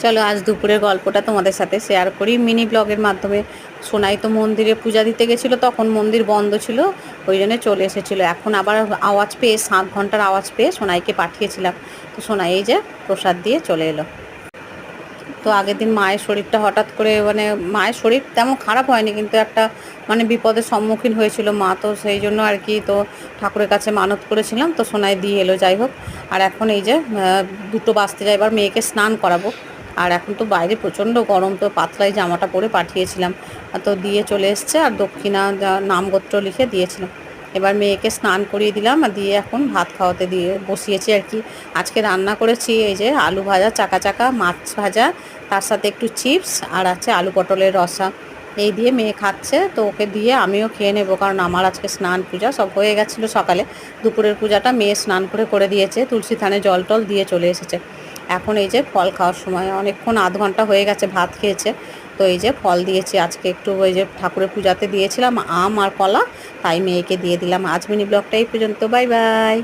চলো আজ দুপুরের গল্পটা তোমাদের সাথে শেয়ার করি মিনি ব্লগের মাধ্যমে। সোনাই তো মন্দিরে পূজা দিতে গেছিলো, তখন মন্দির বন্ধ ছিল, ওই জন্য চলে এসেছিলো। এখন আবার আওয়াজ পেয়ে 7 ঘন্টার আওয়াজ পেয়ে সোনাইকে পাঠিয়েছিলাম, তো সোনাই এই যে প্রসাদ দিয়ে চলে এলো। তো আগের দিন মায়ের শরীরটা হঠাৎ করে মানে মায়ের শরীর তেমন খারাপ হয়নি, কিন্তু একটা মানে বিপদের সম্মুখীন হয়েছিল মা, তো সেই জন্য আর কি তো ঠাকুরের কাছে মানত করেছিলাম, তো সোনাই দিয়ে এলো। যাই হোক, আর এখন এই যে 2টো বাজতে যায়, এবার মেয়েকে স্নান করাবো। আর এখন তো বাইরে প্রচণ্ড গরম, তো পাতলাই জামাটা পরে পাঠিয়েছিলাম, তো দিয়ে চলে এসছে। আর দক্ষিণা নামগোত্র লিখে দিয়েছিলাম। এবার মেয়েকে স্নান করিয়ে দিলাম, আর দিয়ে এখন ভাত খাওয়াতে দিয়ে বসিয়েছি আর কি। আজকে রান্না করেছি এই যে আলু ভাজা, চাকা চাকা মাছ ভাজা, তার সাথে একটু চিপস, আর আছে আলু পটলের রসা। এই দিয়ে মেয়ে খাচ্ছে, তো ওকে দিয়ে আমিও খেয়ে নেবো, কারণ আমার আজকে স্নান পূজা সব হয়ে গেছিলো সকালে। দুপুরের পূজাটা মেয়ে স্নান করে দিয়েছে, তুলসী থানে জল টল দিয়ে চলে এসেছে। এখন এই যে ফল খাওয়ার সময়, অনেকক্ষণ আধ ঘন্টা হয়ে গেছে ভাত খেয়েছে, তো এই যে ফল দিয়েছি আজকে একটু, ওই যে ঠাকুরের পূজাতে দিয়েছিলাম আম আর কলা, তাই মেয়েকে দিয়ে দিলাম। আজ মিনি ব্লগটা এই পর্যন্ত, বাই বাই।